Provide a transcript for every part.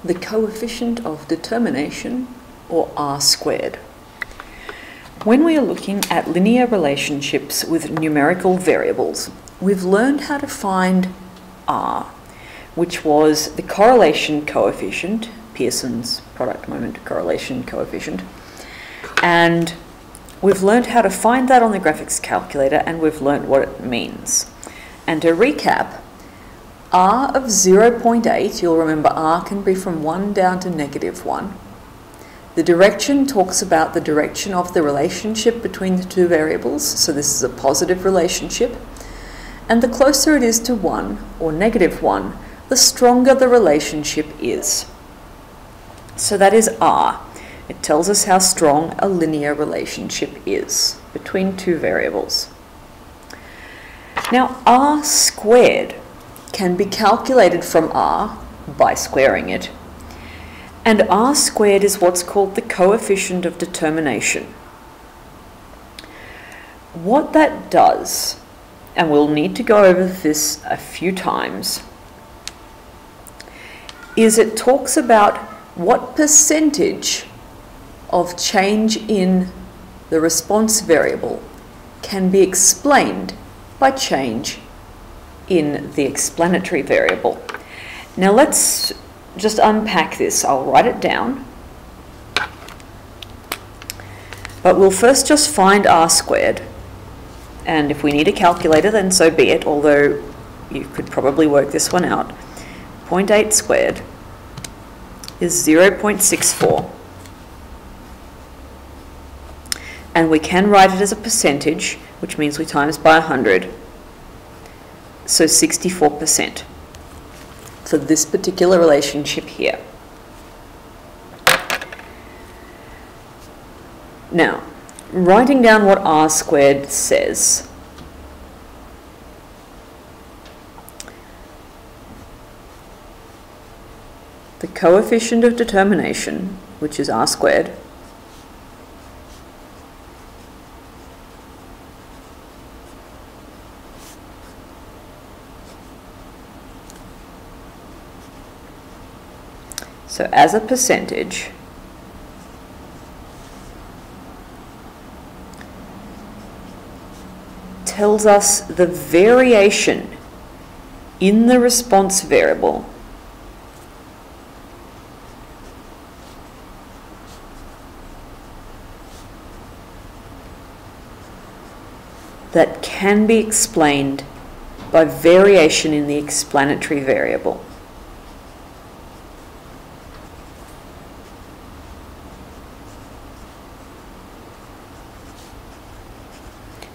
the coefficient of determination, or R squared. When we are looking at linear relationships with numerical variables, we've learned how to find R, which was the correlation coefficient, Pearson's product moment correlation coefficient, and we've learned how to find that on the graphics calculator, and we've learned what it means. And to recap, R of 0.8, you'll remember R can be from 1 down to -1. The direction talks about the direction of the relationship between the two variables, so this is a positive relationship. And the closer it is to 1 or -1, the stronger the relationship is. So that is R. It tells us how strong a linear relationship is between two variables. Now, R squared can be calculated from R by squaring it. And R squared is what's called the coefficient of determination. What that does, and we'll need to go over this a few times, is it talks about what percentage of change in the response variable can be explained by change in the explanatory variable. Now let's just unpack this. I'll write it down. But we'll first just find R squared. And if we need a calculator, then so be it, although you could probably work this one out. 0.8 squared is 0.64. And we can write it as a percentage, which means we times by 100. So 64% for this particular relationship here. Now, writing down what R squared says. The coefficient of determination, which is R squared, so as a percentage, tells us the variation in the response variable that can be explained by variation in the explanatory variable.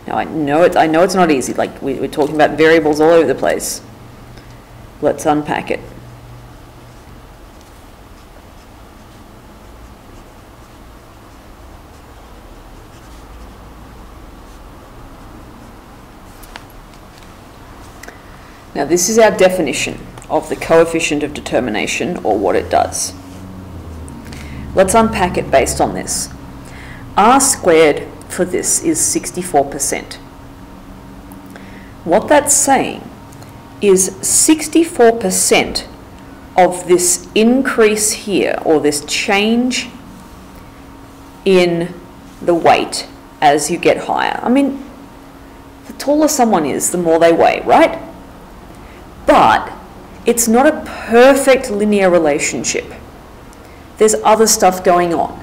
Now I know it's not easy, like we're talking about variables all over the place. Let's unpack it. Now this is our definition of the coefficient of determination, or what it does. Let's unpack it based on this. R squared for this is 64%. What that's saying is 64% of this increase here, or this change in the weight as you get higher. I mean, the taller someone is, the more they weigh, right? But it's not a perfect linear relationship. There's other stuff going on.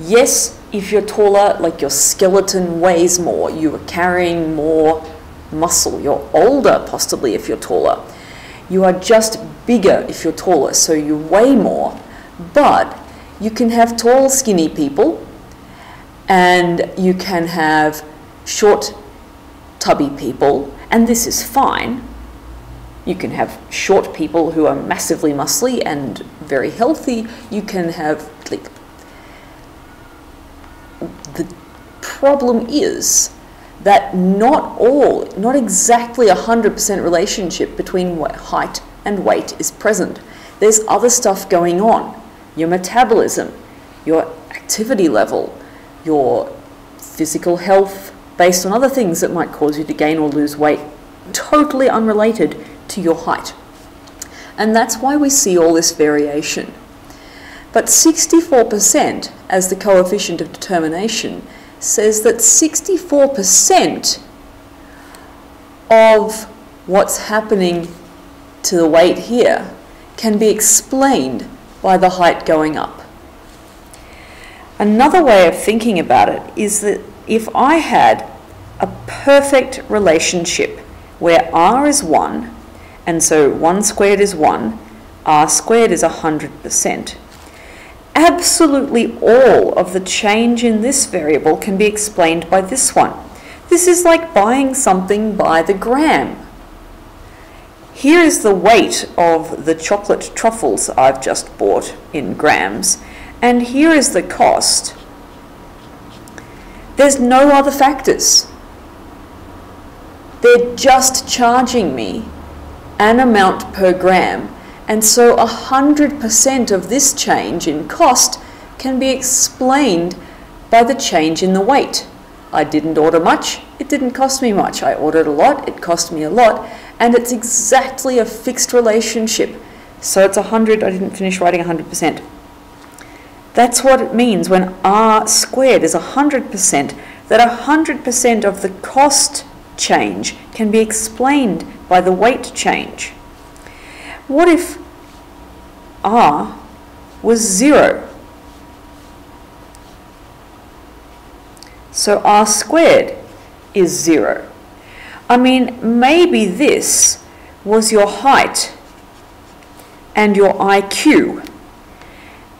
Yes, if you're taller, like your skeleton weighs more, you are carrying more muscle. You're older, possibly, if you're taller. You are just bigger if you're taller, so you weigh more. But you can have tall, skinny people, and you can have short, tubby people, and this is fine. You can have short people who are massively muscly and very healthy. You can have, like, the problem is that not exactly 100% relationship between height and weight is present. There's other stuff going on. Your metabolism, your activity level, your physical health, based on other things that might cause you to gain or lose weight, totally unrelated to your height. And that's why we see all this variation. But 64% as the coefficient of determination says that 64% of what's happening to the weight here can be explained by the height going up. Another way of thinking about it is that if I had a perfect relationship where r is 1, and so 1 squared is 1, r squared is 100%, absolutely all of the change in this variable can be explained by this one. This is like buying something by the gram. Here is the weight of the chocolate truffles I've just bought in grams, and here is the cost. There's no other factors. They're just charging me an amount per gram, and so 100% of this change in cost can be explained by the change in the weight. I didn't order much, it didn't cost me much. I ordered a lot, it cost me a lot, and it's exactly a fixed relationship. So it's 100, I didn't finish writing 100%. That's what it means when r squared is 100%, that 100% of the cost change can be explained by the weight change. What if r was 0? So r squared is 0. I mean, maybe this was your height and your IQ.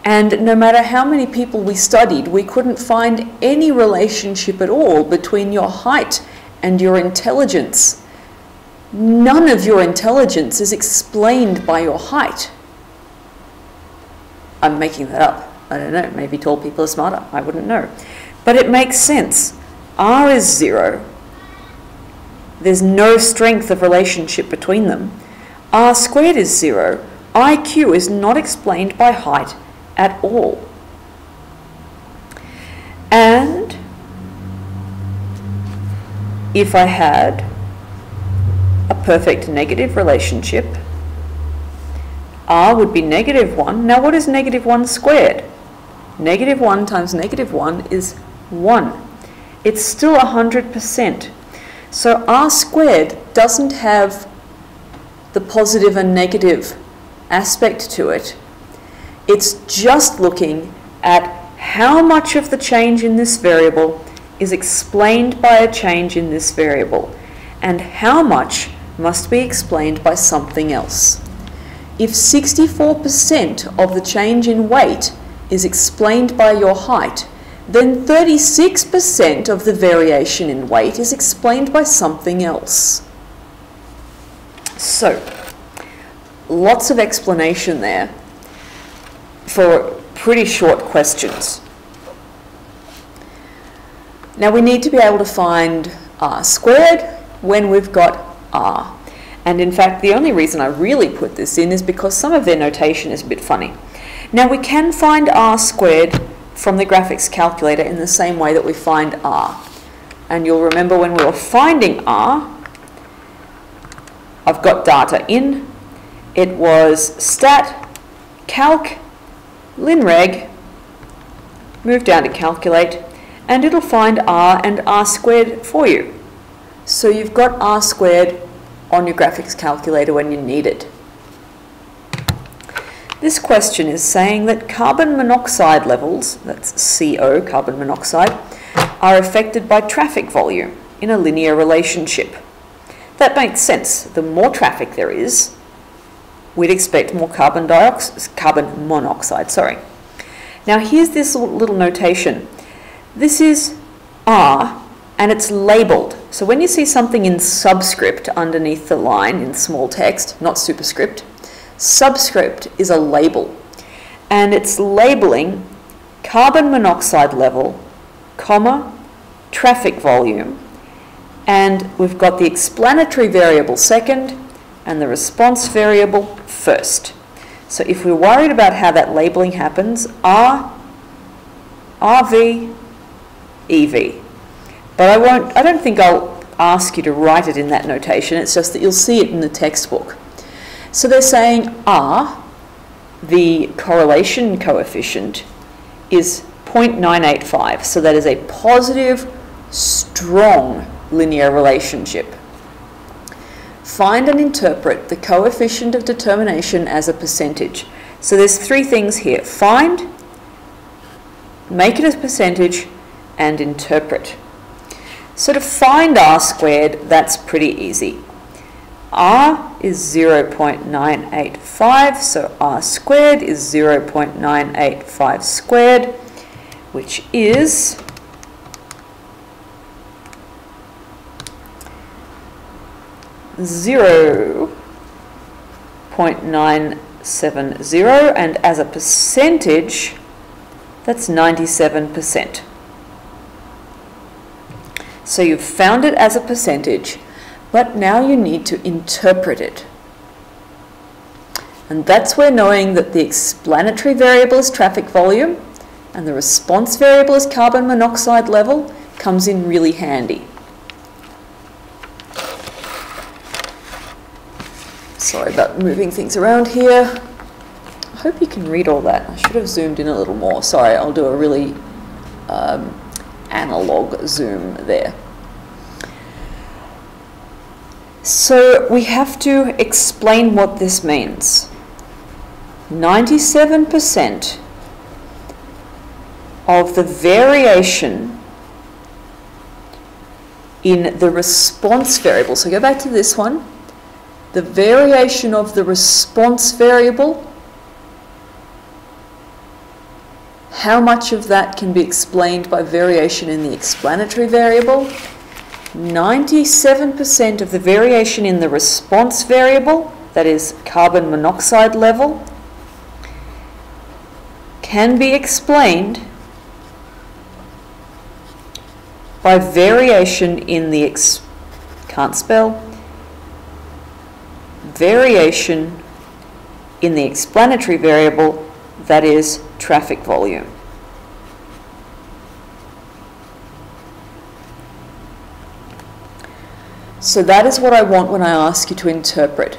And no matter how many people we studied, we couldn't find any relationship at all between your height and your intelligence. None of your intelligence is explained by your height. I'm making that up. I don't know. Maybe tall people are smarter. I wouldn't know. But it makes sense. R is 0. There's no strength of relationship between them. R squared is 0. IQ is not explained by height at all. And if I had a perfect negative relationship, r would be -1. Now what is -1 squared? -1 times -1 is 1. It's still 100%. So r squared doesn't have the positive and negative aspect to it. It's just looking at how much of the change in this variable is explained by a change in this variable, and how much must be explained by something else. If 64% of the change in weight is explained by your height, then 36% of the variation in weight is explained by something else. So, lots of explanation there for pretty short questions. Now we need to be able to find r squared when we've got r. And in fact, the only reason I really put this in is because some of their notation is a bit funny. Now we can find r squared from the graphics calculator in the same way that we find r. And you'll remember when we were finding r, I've got data in. It was stat, calc, linreg, move down to calculate, and it'll find r and r squared for you. So you've got r squared on your graphics calculator when you need it. This question is saying that carbon monoxide levels, that's CO, carbon monoxide, are affected by traffic volume in a linear relationship. That makes sense. The more traffic there is, we'd expect more carbon monoxide. Now here's this little notation. This is R and it's labelled. So when you see something in subscript underneath the line in small text, not superscript, subscript is a label. And it's labelling carbon monoxide level, comma, traffic volume, and we've got the explanatory variable second and the response variable first. So if we're worried about how that labelling happens, R, RV, EV. But I don't think I'll ask you to write it in that notation, it's just that you'll see it in the textbook. So they're saying R, the correlation coefficient, is 0.985. So that is a positive, strong linear relationship. Find and interpret the coefficient of determination as a percentage. So there's three things here. Find, make it a percentage, and interpret. So to find R squared, that's pretty easy. R is 0.985, so R squared is 0.985 squared, which is 0.970, and as a percentage, that's 97%. So you've found it as a percentage, but now you need to interpret it. And that's where knowing that the explanatory variable is traffic volume and the response variable is carbon monoxide level comes in really handy. Sorry about moving things around here. I hope you can read all that. I should have zoomed in a little more. Sorry, I'll do a really analog zoom there. So we have to explain what this means. 97% of the variation in the response variable. So go back to this one. The variation of the response variable, how much of that can be explained by variation in the explanatory variable? 97% of the variation in the response variable, that is carbon monoxide level, can be explained by variation in the variation in the explanatory variable, that is traffic volume. So that is what I want when I ask you to interpret,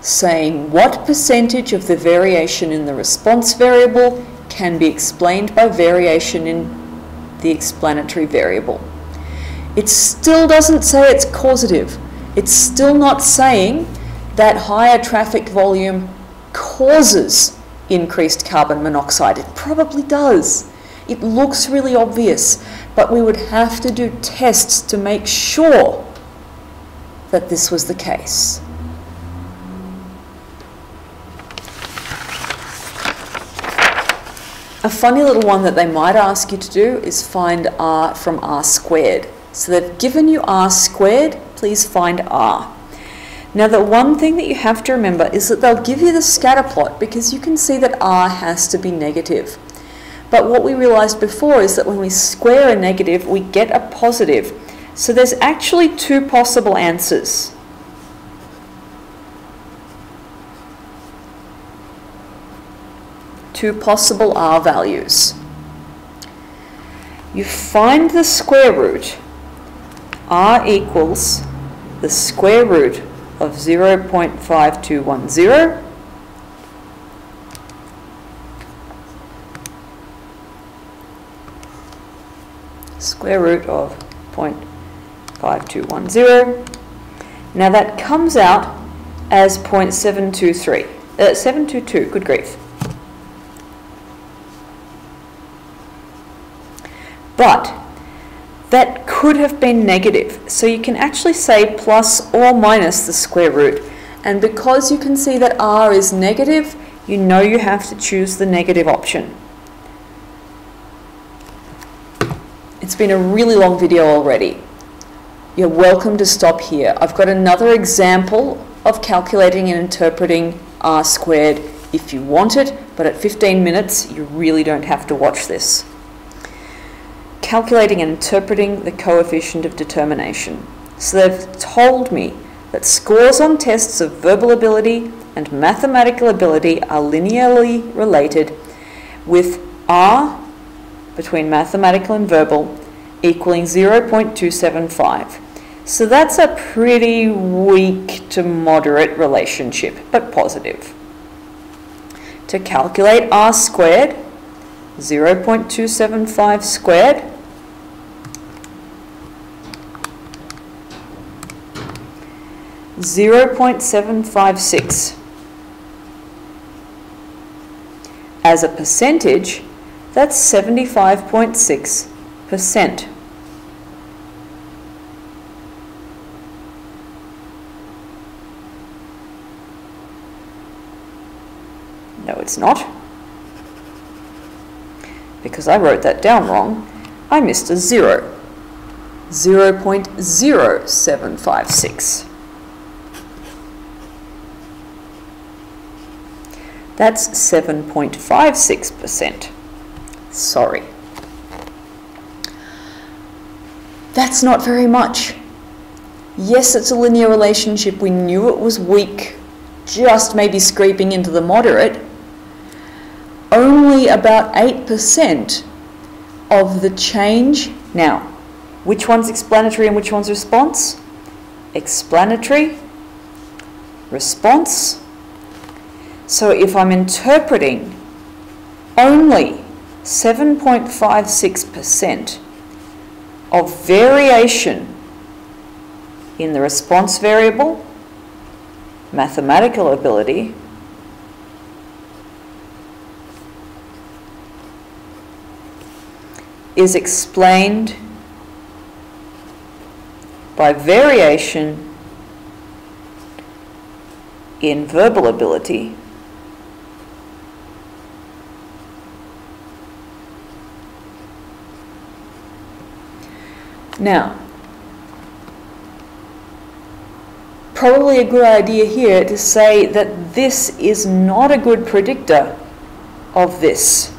saying what percentage of the variation in the response variable can be explained by variation in the explanatory variable. It still doesn't say it's causative. It's still not saying that higher traffic volume causes increased carbon monoxide. It probably does. It looks really obvious, but we would have to do tests to make sure that this was the case. A funny little one that they might ask you to do is find R from R squared. So they've given you R squared, please find R. Now the one thing that you have to remember is that they'll give you the scatter plot because you can see that R has to be negative. But what we realized before is that when we square a negative, we get a positive. So there's actually two possible answers. Two possible R values. You find the square root. R equals the square root of 0.5210 square root of 0.5210. Now that comes out as 722, good grief. But that could have been negative, so you can actually say plus or minus the square root, and because you can see that R is negative, you know you have to choose the negative option. It's been a really long video already. You're welcome to stop here. I've got another example of calculating and interpreting R squared if you want it, but at 15 minutes you really don't have to watch this. Calculating and interpreting the coefficient of determination. So they've told me that scores on tests of verbal ability and mathematical ability are linearly related, with R between mathematical and verbal equaling 0.275. So that's a pretty weak to moderate relationship, but positive. To calculate r squared, 0.275 squared (0.756). As a percentage, that's 75.6%. No, it's not. Because I wrote that down wrong, I missed a 0. 0.0756. That's 7.56%. Sorry. That's not very much. Yes, it's a linear relationship. We knew it was weak, just maybe scraping into the moderate. Only about 8% of the change. Now, which one's explanatory and which one's response? Explanatory, response. So if I'm interpreting only 7.56% of variation in the response variable, mathematical ability, is explained by variation in verbal ability, now, probably a good idea here to say that this is not a good predictor of this.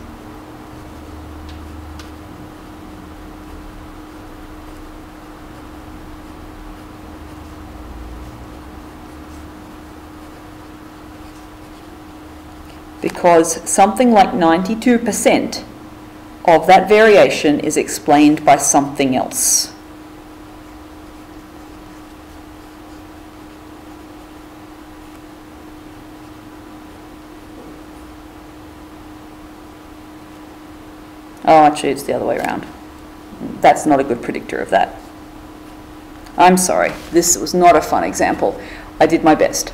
Because something like 92% of that variation is explained by something else. Oh, actually, it's the other way around. That's not a good predictor of that. I'm sorry, this was not a fun example. I did my best.